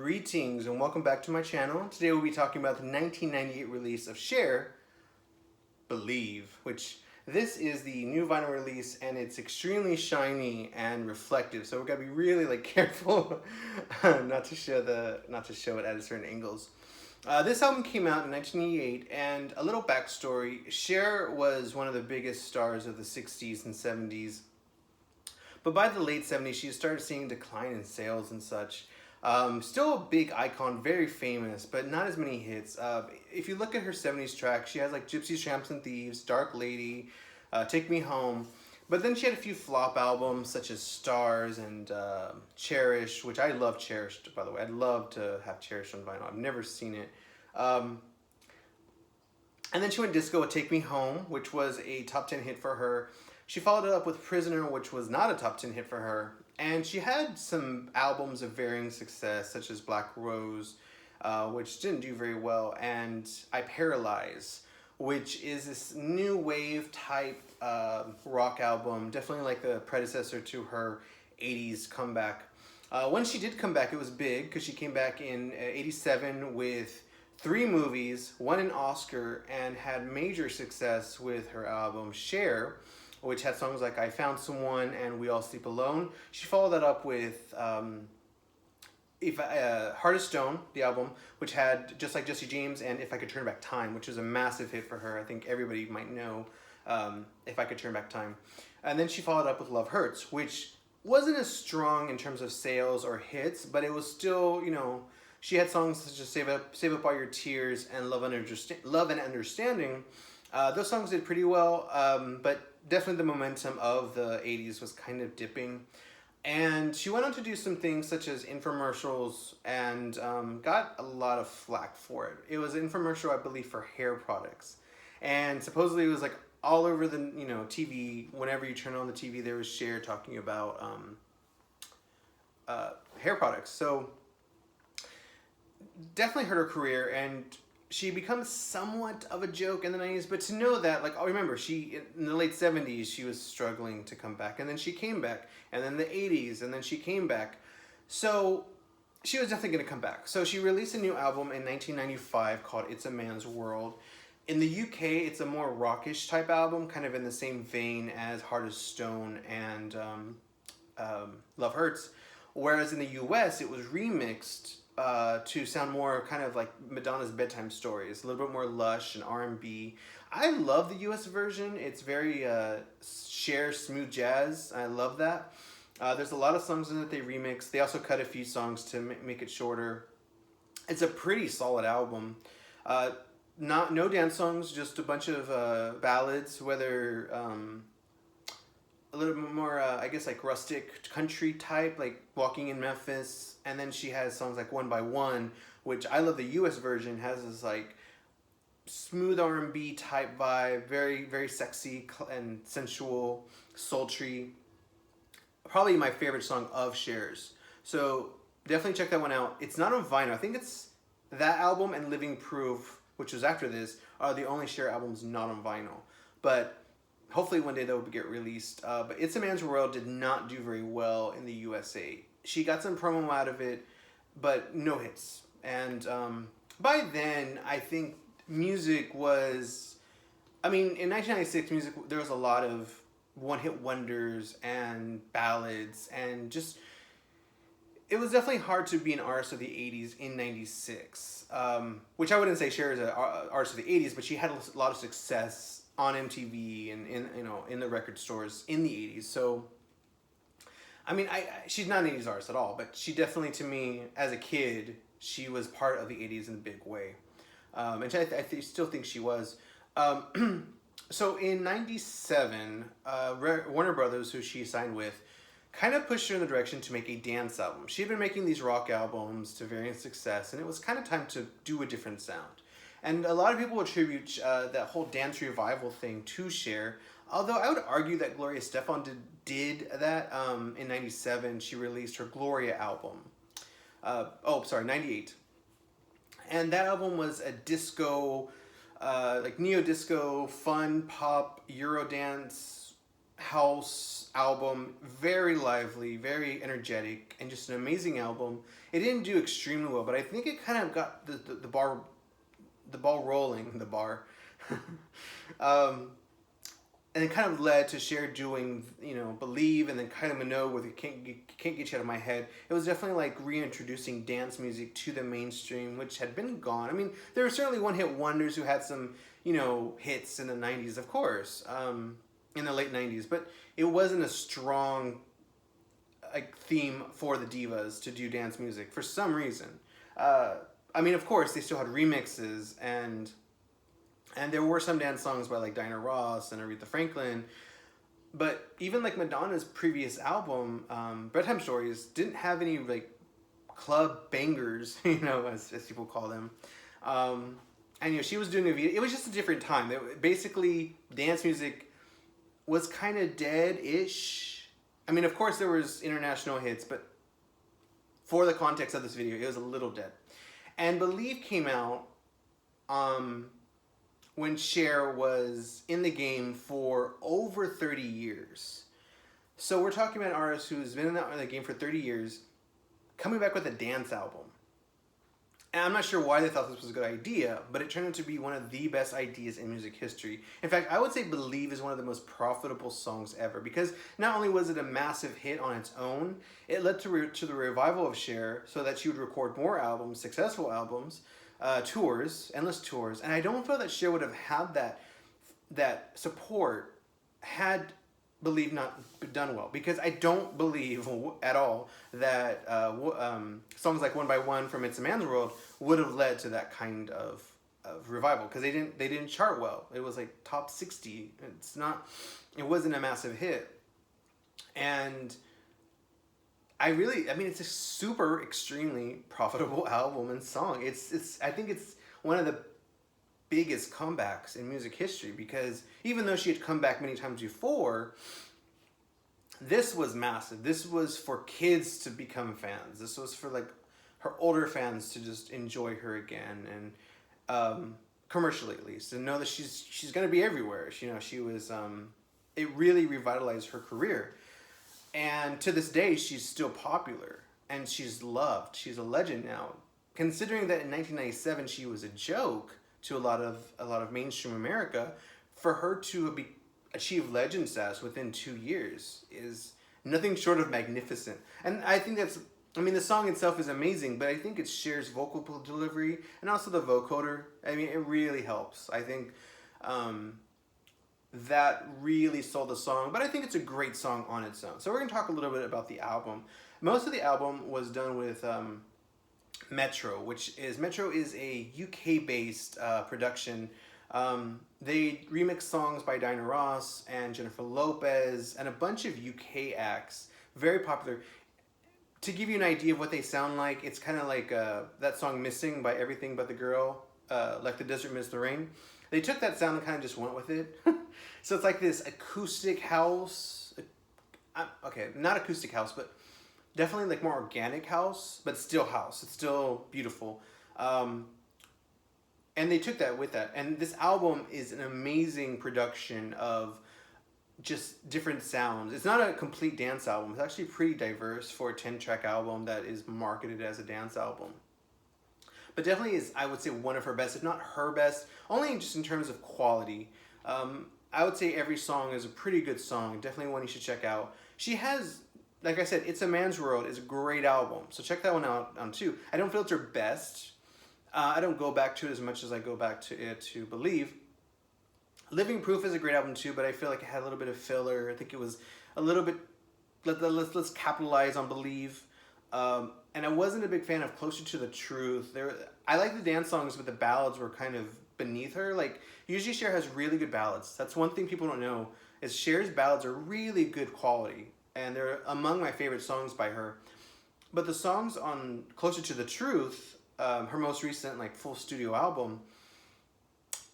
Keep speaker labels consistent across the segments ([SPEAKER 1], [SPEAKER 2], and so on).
[SPEAKER 1] Greetings and welcome back to my channel. Today we'll be talking about the 1998 release of Cher, Believe, which this is the new vinyl release and it's extremely shiny and reflective. So we're gonna be really careful not to show it at certain angles. This album came out in 1988, and a little backstory: Cher was one of the biggest stars of the 60s and 70s. But by the late 70s, she started seeing a decline in sales and such. Still a big icon, very famous, but not as many hits. If you look at her 70s tracks, she has like Gypsies, Tramps and Thieves, Dark Lady, Take Me Home. But then she had a few flop albums such as Stars and Cherish, which I love Cherished, by the way. I'd love to have Cherished on vinyl. I've never seen it. And then she went disco with Take Me Home, which was a top 10 hit for her. She followed it up with Prisoner, which was not a top 10 hit for her. And she had some albums of varying success, such as Black Rose, which didn't do very well, and I Paralyze, which is this new wave type rock album, definitely like the predecessor to her 80s comeback. When she did come back, it was big, because she came back in 87 with 3 movies, won an Oscar, and had major success with her album Cher, which had songs like I Found Someone and We All Sleep Alone. She followed that up with Heart of Stone, the album, which had Just Like Jesse James and If I Could Turn Back Time, which was a massive hit for her. I think everybody might know If I Could Turn Back Time. And then she followed up with Love Hurts, which wasn't as strong in terms of sales or hits, but it was still, she had songs such as Save Up All Your Tears and Love and Understanding. Those songs did pretty well, but definitely the momentum of the 80s was kind of dipping. And she went on to do some things such as infomercials and got a lot of flack for it. It was an infomercial, I believe, for hair products. And supposedly it was like all over the TV. Whenever you turn on the TV, there was Cher talking about hair products. So definitely hurt her career, and she becomes somewhat of a joke in the 90s, but to know that, remember, she, in the late 70s, she was struggling to come back, and then she came back, and then the 80s, and then she came back. So she was definitely going to come back. So she released a new album in 1995 called It's a Man's World. In the UK, it's a more rockish type album, kind of in the same vein as Heart of Stone and Love Hurts. Whereas in the US, it was remixed to sound more kind of like Madonna's Bedtime Stories, a little bit more lush and R&B. I love the US version. It's very Cher smooth jazz. I love that. There's a lot of songs in it they remix. They also cut a few songs to make it shorter. It's a pretty solid album. No dance songs, just a bunch of ballads, whether a little bit more, I guess, like rustic country type, like Walking in Memphis. And then she has songs like One by One, which I love. The US version has this like smooth R&B type vibe, very, very sexy and sensual, sultry. Probably my favorite song of Cher's. So definitely check that one out. It's not on vinyl. I think it's that album and Living Proof, which was after this, are the only Cher albums not on vinyl. But hopefully one day they'll get released. But It's a Man's World did not do very well in the USA. She got some promo out of it, but no hits. And by then, I think music was... in 1996, there was a lot of one-hit wonders and ballads, and just... It was definitely hard to be an artist of the 80s in 96. Which I wouldn't say Cher is an artist of the 80s, but she had a lot of success on MTV and in the record stores in the 80s. So, she's not an 80s artist at all, but she definitely, to me, as a kid, she was part of the 80s in a big way. And I still think she was. So in 97, Warner Brothers, who she signed with, kind of pushed her in the direction to make a dance album. She had been making these rock albums to varying success, and it was kind of time to do a different sound. And a lot of people attribute that whole dance revival thing to Cher, although I would argue that Gloria Estefan did that. In 97, she released her Gloria album. 98. And that album was a disco, neo-disco, fun, pop, Eurodance house album, very lively, very energetic, and just an amazing album. It didn't do extremely well, but I think it kind of got the ball rolling, the bar. um, and it kind of led to Cher doing, Believe, and then kind of Minogue with Can't Get You Out of My Head. It was definitely like reintroducing dance music to the mainstream, which had been gone. I mean, there were certainly one-hit wonders who had some, hits in the 90s, of course, in the late 90s, but it wasn't a strong like theme for the divas to do dance music for some reason. I mean, of course, they still had remixes, and there were some dance songs by like Diana Ross and Aretha Franklin, but even like Madonna's previous album, Bedtime Stories, didn't have any like club bangers, as people call them. And she was doing a video. It was just a different time. Basically, dance music was kind of dead-ish. I mean, of course, there was international hits, but for the context of this video, it was a little dead. And Believe came out when Cher was in the game for over 30 years. So we're talking about an artist who's been in the game for 30 years, coming back with a dance album. And I'm not sure why they thought this was a good idea, but it turned out to be one of the best ideas in music history. In fact, I would say Believe is one of the most profitable songs ever, because not only was it a massive hit on its own, it led to the revival of Cher so that she would record more albums, successful albums, tours, endless tours. And I don't feel that Cher would have had that support had Believe not done well, because I don't believe at all that songs like One by One from It's a Man's World would have led to that kind of revival, because they didn't chart well. It was like top 60. It wasn't a massive hit. And I mean, it's a super extremely profitable album and song. I think it's one of the biggest comebacks in music history, because even though she had come back many times before, this was massive. This was for kids to become fans. This was for like her older fans to just enjoy her again, and commercially at least, and know that she's gonna be everywhere. She was it really revitalized her career, and to this day she's still popular and she's loved. She's a legend now, considering that in 1997 she was a joke to a lot of mainstream America. For her to achieve legend status within 2 years is nothing short of magnificent. And I think the song itself is amazing, but I think it's Cher's vocal delivery and also the vocoder. I mean, it really helps. I think that really sold the song, but I think it's a great song on its own. So we're going to talk a little bit about the album. Most of the album was done with Metro is a UK-based production. They remixed songs by Diana Ross and Jennifer Lopez and a bunch of UK acts, very popular. To give you an idea of what they sound like, it's kind of like that song Missing by Everything But the Girl, Like the Desert Missed the Rain. They took that sound and kind of just went with it. So it's like this acoustic house, okay, not acoustic house, but definitely like more organic house, but still house. It's still beautiful. And they took that with that. And this album is an amazing production of just different sounds. It's not a complete dance album. It's actually pretty diverse for a 10-track album that is marketed as a dance album. But definitely is, I would say, one of her best, if not her best, only just in terms of quality. I would say every song is a pretty good song. Definitely one you should check out. She has, like I said, It's a Man's World is a great album. So check that one out too. I don't feel it's her best. I don't go back to it as much as I go back to it to Believe. Living Proof is a great album too, but I feel like it had a little bit of filler. I think it was a little bit, let's capitalize on Believe. And I wasn't a big fan of Closer to the Truth. I like the dance songs, but the ballads were kind of beneath her. Like, usually Cher has really good ballads. That's one thing people don't know, is Cher's ballads are really good quality. And they're among my favorite songs by her. But the songs on Closer to the Truth, her most recent like full studio album,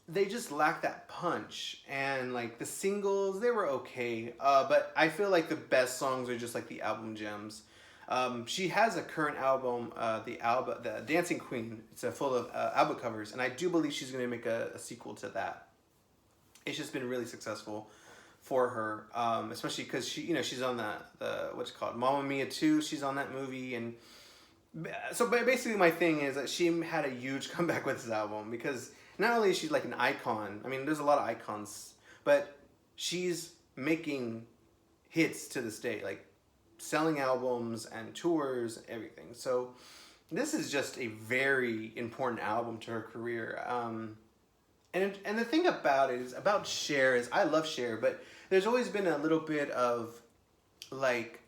[SPEAKER 1] they just lack that punch. And like the singles, they were okay, but I feel like the best songs are just like the album gems. She has a current album, the Dancing Queen. It's full of album covers, and I do believe she's going to make a sequel to that. It's just been really successful for her, especially because she's on the what's it called, Mamma Mia 2. She's on that movie, and so basically my thing is that she had a huge comeback with this album because not only is she like an icon. I mean, there's a lot of icons, but she's making hits to this day, like selling albums and tours, everything. So this is just a very important album to her career. And the thing about it is about Cher is I love Cher, but there's always been a little bit of like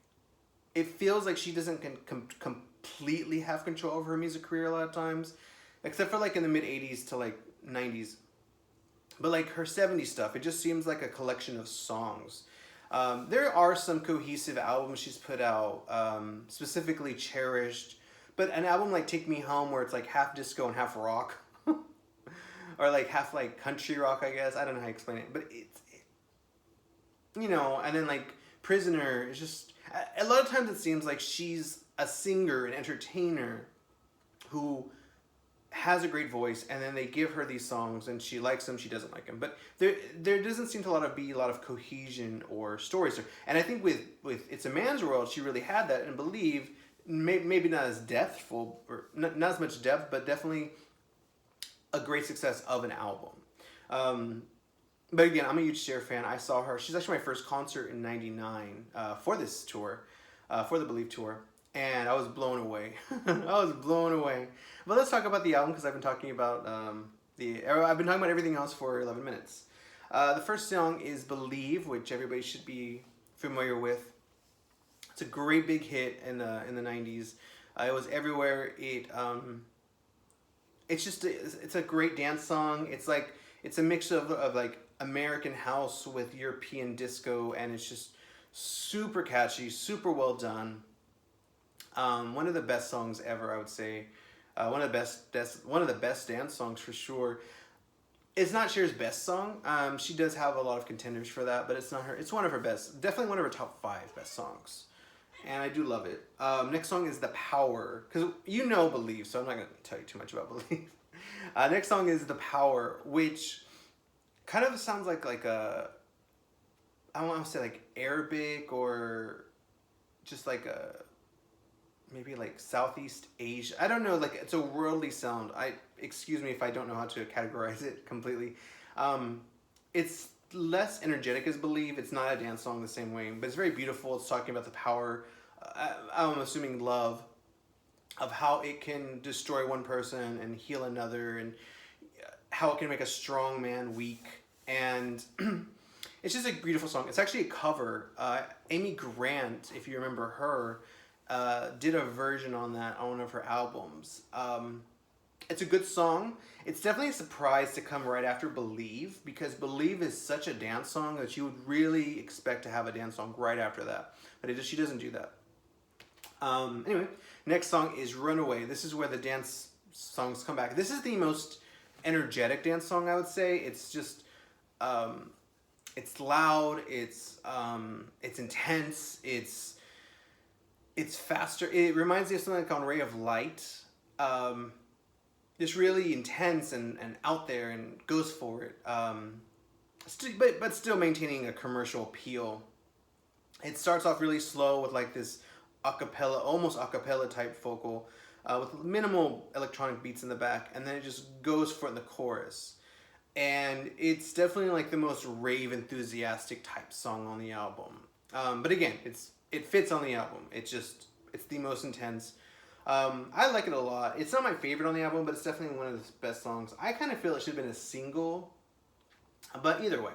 [SPEAKER 1] it feels like she doesn't completely have control over her music career a lot of times, except for like in the mid '80s to like '90s. But like her '70s stuff, it just seems like a collection of songs. There are some cohesive albums she's put out, specifically Cherished, but an album like Take Me Home where it's like half disco and half rock, or like half like country rock, I guess. I don't know how to explain it, but and then like Prisoner is just, a lot of times it seems like she's a singer, an entertainer who has a great voice, and then they give her these songs and she likes them, she doesn't like them, but there doesn't seem to be a lot of cohesion or stories. And I think with It's a Man's World she really had that, and Believe maybe not as depthful, or not as much depth, but definitely a great success of an album. But again, I'm a huge Cher fan. I saw her, she's actually my first concert in '99 for this tour, for the Believe tour. And I was blown away. I was blown away. But let's talk about the album, because I've been talking about everything else for 11 minutes. The first song is Believe, which everybody should be familiar with. It's a great big hit in the '90s. It was everywhere. It's a great dance song. It's a mix of like American house with European disco, and it's just super catchy, super well done. One of the best songs ever, I would say. One of the best dance songs for sure. It's not Cher's best song. She does have a lot of contenders for that, but it's not her. It's one of her best. Definitely one of her top 5 best songs, and I do love it. Next song is The Power, because Believe, so I'm not gonna tell you too much about Believe. Next song is The Power, which kind of sounds like a, I don't want to say like Arabic, or just like a, maybe like Southeast Asia. I don't know, like it's a worldly sound. Excuse me if I don't know how to categorize it completely. It's less energetic as Believe. It's not a dance song the same way, but it's very beautiful. It's talking about the power, I'm assuming love, of how it can destroy one person and heal another, and how it can make a strong man weak. And it's just a beautiful song. It's actually a cover. Amy Grant, if you remember her, did a version on that on one of her albums. It's a good song. It's definitely a surprise to come right after Believe, because Believe is such a dance song that you would really expect to have a dance song right after that, but she doesn't do that. Anyway, next song is Runaway. This is where the dance songs come back. This is the most energetic dance song, I would say. It's just it's loud, it's intense, it's faster. It reminds me of something like on Ray of Light. Just really intense and out there, and goes for it. But still maintaining a commercial appeal. It starts off really slow with like this acapella, almost acapella type vocal, with minimal electronic beats in the back, and then it just goes for the chorus. And it's definitely like the most rave enthusiastic type song on the album. But again, it fits on the album. It's the most intense. I like it a lot. It's not my favorite on the album, but it's definitely one of the best songs. I kind of feel it should have been a single, but either way.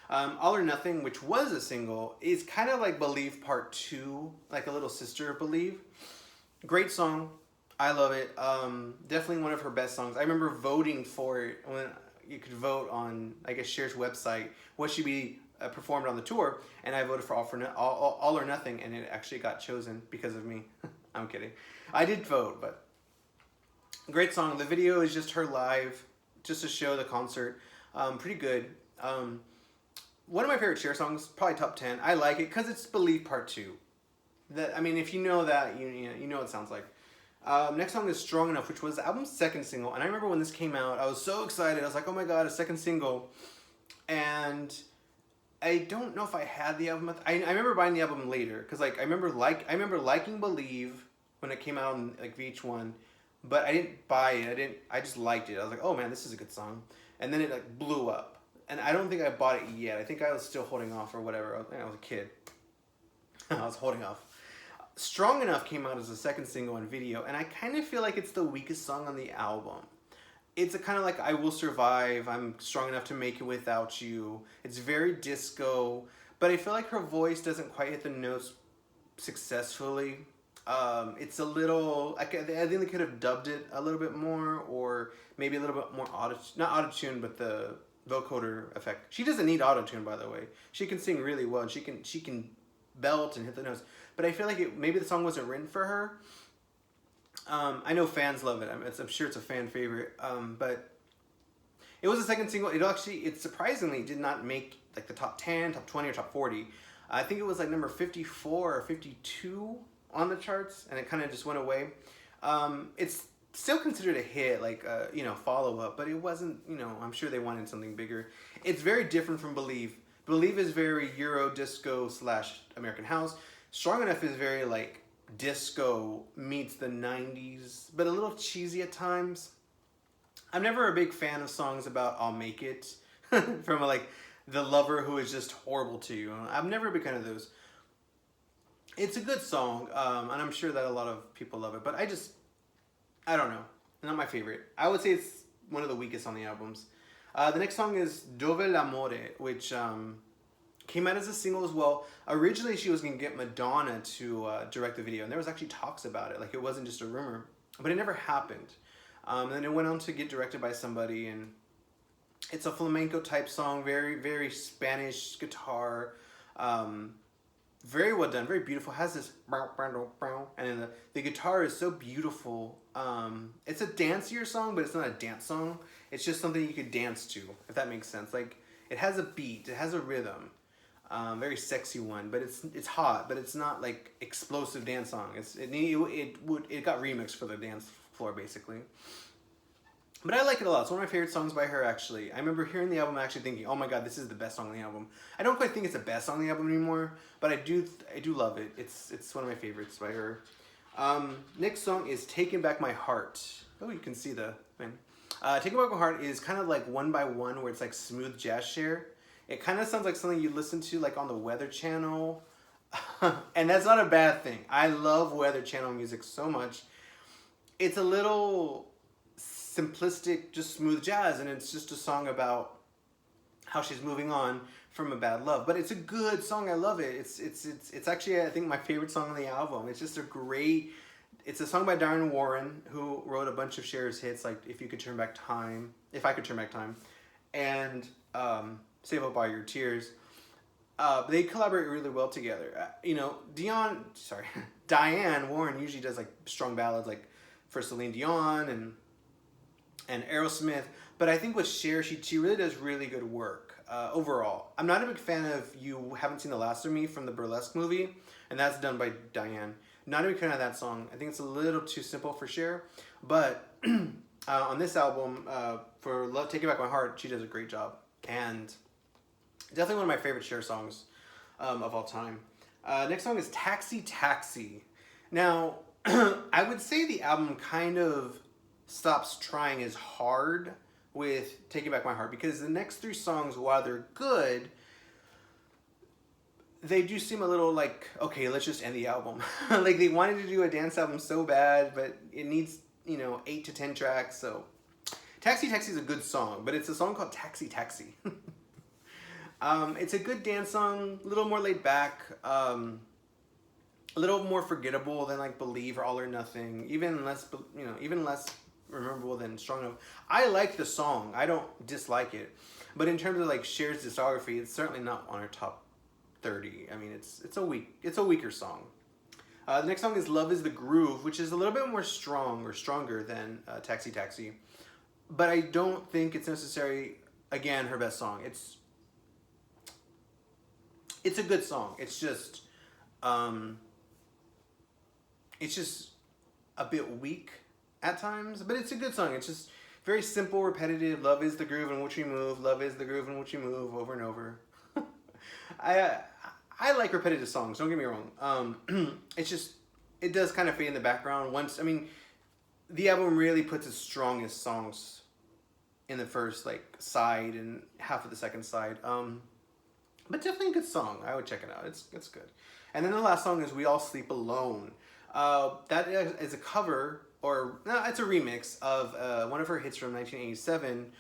[SPEAKER 1] All or Nothing, which was a single, is kind of like Believe Part 2, like a little sister of Believe. Great song. I love it. Definitely one of her best songs. I remember voting for it when you could vote on, I guess, Cher's website, what should be performed on the tour, and I voted for All or Nothing, and it actually got chosen because of me. I'm kidding. I did vote, but great song. The video is just her live, just to show the concert. Pretty good. One of my favorite Cher songs, probably top 10. I like it because it's Believe Part 2. If you know that, you know what it sounds like. Next song is Strong Enough, which was the album's second single. And I remember when this came out, I was so excited. I was like, oh my god, a second single. And I don't know if I had the album. I remember buying the album later because like I remember liking Believe when it came out on like VH1, but I didn't buy it. I just liked it. I was like, oh man, this is a good song, and then it like blew up. And I don't think I bought it yet. I think I was still holding off or whatever. I was a kid. I was holding off. Strong Enough came out as a second single on video, and I kind of feel like it's the weakest song on the album. It's a kind of like I Will Survive, I'm strong enough to make it without you. It's very disco, but I feel like her voice doesn't quite hit the notes successfully. It's a little, I think they could have dubbed it a little bit more, or maybe a little bit more not auto-tune, but the vocoder effect. She doesn't need auto-tune, by the way. She can sing really well, and she can belt and hit the notes. But I feel like maybe the song wasn't written for her. I know fans love it. I'm sure it's a fan favorite. But it was a second single. It surprisingly did not make like the top 10, top 20, or top 40. I think it was like number 54 or 52 on the charts, and it kind of just went away. It's still considered a hit, like follow up, but it wasn't. I'm sure they wanted something bigger. It's very different from Believe. Believe is very Euro disco / American House. Strong Enough is very like disco meets the 90s, but a little cheesy at times. I'm never a big fan of songs about I'll make it from like the lover who is just horrible to you. I'm never a big fan of those. It's a good song, and I'm sure that a lot of people love it, but I don't know. Not my favorite. I would say it's one of the weakest on the albums. The next song is Dove l'amore, which came out as a single as well. Originally, she was going to get Madonna to direct the video, and there was actually talks about it. Like, it wasn't just a rumor, but it never happened. And then it went on to get directed by somebody, and it's a flamenco type song, very, very Spanish guitar. Very well done, very beautiful. Has this and then the guitar is so beautiful. It's a dancier song, but it's not a dance song. It's just something you could dance to, if that makes sense. Like, it has a beat, it has a rhythm. Very sexy one, but it's hot, but it's not like explosive dance song. It got remixed for the dance floor basically. But I like it a lot. It's one of my favorite songs by her, actually. I remember hearing the album and actually thinking, oh my god, this is the best song on the album. I don't quite think it's the best song on the album anymore, but I do love it. It's one of my favorites by her. Next song is Taking Back My Heart. Oh, you can see the thing. Taking Back My Heart is kind of like One by One, where it's like smooth jazz Cher. It kind of sounds like something you listen to like on the Weather Channel. And that's not a bad thing. I love Weather Channel music so much. It's a little simplistic, just smooth jazz, and it's just a song about how she's moving on from a bad love. But it's a good song. I love it. It's actually, I think, my favorite song on the album. It's just it's a song by Diane Warren, who wrote a bunch of Cher's hits, like If I Could Turn Back Time, and Save Up All Your Tears. They collaborate really well together. Diane Warren usually does like strong ballads, like for Celine Dion and Aerosmith. But I think with Cher, she really does really good work overall. I'm not a big fan of You Haven't Seen the Last of Me from the Burlesque movie, and that's done by Diane. Not a big fan of that song. I think it's a little too simple for Cher. But on this album, for Love Taking Back My Heart, she does a great job. And definitely one of my favorite Cher songs of all time. Next song is Taxi Taxi. Now, I would say the album kind of stops trying as hard with Taking Back My Heart, because the next three songs, while they're good, they do seem a little like, okay, let's just end the album. Like, they wanted to do a dance album so bad, but it needs, 8 to 10 tracks, so... Taxi Taxi is a good song, but it's a song called Taxi Taxi. It's a good dance song, a little more laid back, a little more forgettable than like Believe or All or Nothing, even less memorable than Strong Enough. I like the song. I don't dislike it, but in terms of like Cher's discography, it's certainly not on her top 30. I mean, it's a weaker song. The next song is Love Is the Groove, which is a little bit more stronger than Taxi Taxi, but I don't think it's necessarily, again, her best song. It's a good song. It's just a bit weak at times, but it's a good song. It's just very simple, repetitive. Love is the groove in which we move. Love is the groove in which we move, over and over. I I like repetitive songs. Don't get me wrong. It's just it does kind of fade in the background. Once I mean, the album really puts its strongest songs in the first like side and half of the second side. But definitely a good song. I would check it out. It's good. And then the last song is "We All Sleep Alone." That is a cover, or no, it's a remix of one of her hits from 1987,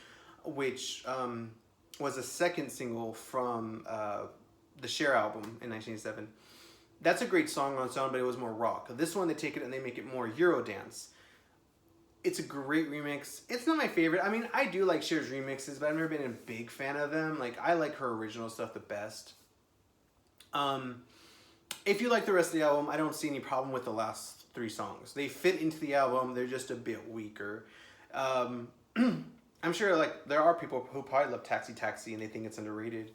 [SPEAKER 1] which was a second single from the Cher album in 1987. That's a great song on its own, but it was more rock. This one, they take it and they make it more Eurodance. It's a great remix. It's not my favorite. I mean, I do like Cher's remixes, but I've never been a big fan of them. Like, I like her original stuff the best. If you like the rest of the album, I don't see any problem with the last 3 songs. They fit into the album. They're just a bit weaker. I'm sure, like, there are people who probably love Taxi Taxi and they think it's underrated.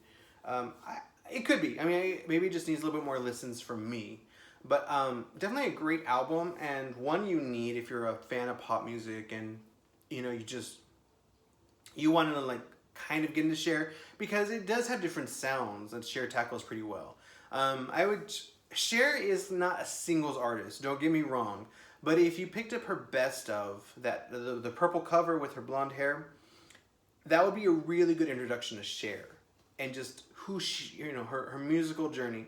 [SPEAKER 1] It could be. I mean, maybe it just needs a little bit more listens from me. But definitely a great album, and one you need if you're a fan of pop music and, you know, you want to, like, kind of get into Cher, because it does have different sounds that Cher tackles pretty well. Cher is not a singles artist, don't get me wrong, but if you picked up her best of, the purple cover with her blonde hair, that would be a really good introduction to Cher, and just who she, you know, her musical journey.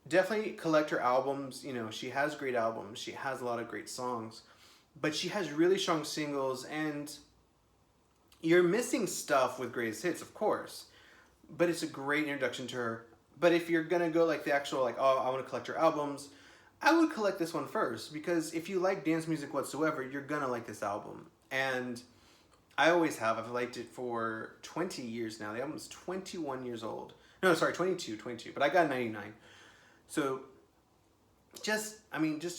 [SPEAKER 1] Definitely collect her albums. You know, she has great albums. She has a lot of great songs. But she has really strong singles, and you're missing stuff with Greatest Hits, of course. But it's a great introduction to her. But if you're going to go like the actual, like, oh, I want to collect her albums, I would collect this one first. Because if you like dance music whatsoever, you're going to like this album. And I always have. I've liked it for 20 years now. The album's 21 years old. No, sorry, 22. But I got 99. So, just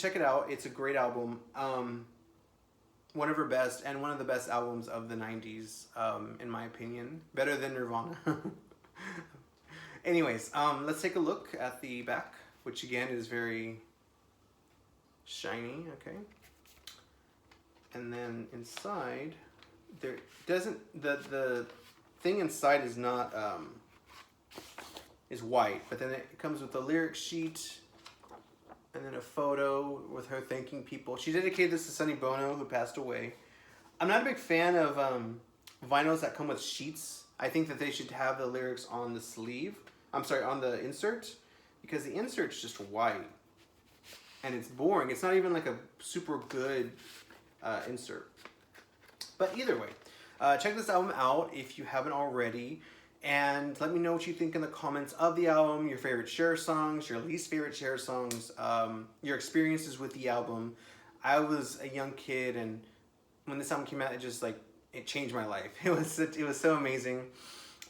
[SPEAKER 1] check it out. It's a great album. One of her best, and one of the best albums of the 90s, in my opinion. Better than Nirvana. Anyways, let's take a look at the back, which again is very shiny, okay? And then inside, there doesn't, the thing inside is not, is white, but then it comes with a lyric sheet and then a photo with her thanking people. She dedicated this to Sonny Bono, who passed away. I'm not a big fan of vinyls that come with sheets. I think that they should have the lyrics on the sleeve. I'm sorry, on the insert, because the insert's just white and it's boring. It's not even like a super good insert. But either way, check this album out if you haven't already. And let me know what you think in the comments of the album, your favorite Cher songs, your least favorite Cher songs, your experiences with the album. I was a young kid, and when this album came out, it changed my life. It was so amazing.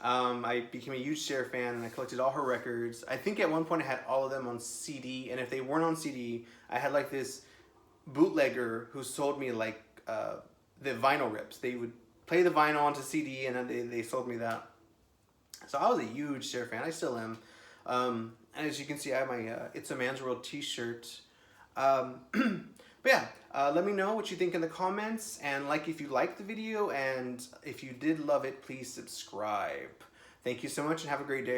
[SPEAKER 1] I became a huge Cher fan, and I collected all her records. I think at one point I had all of them on CD, and if they weren't on CD, I had like this bootlegger who sold me like the vinyl rips. They would play the vinyl onto CD, and then they sold me that. So I was a huge Cher fan. I still am. And as you can see, I have my It's a Man's World t-shirt. But yeah, let me know what you think in the comments. And like if you liked the video. And if you did love it, please subscribe. Thank you so much and have a great day.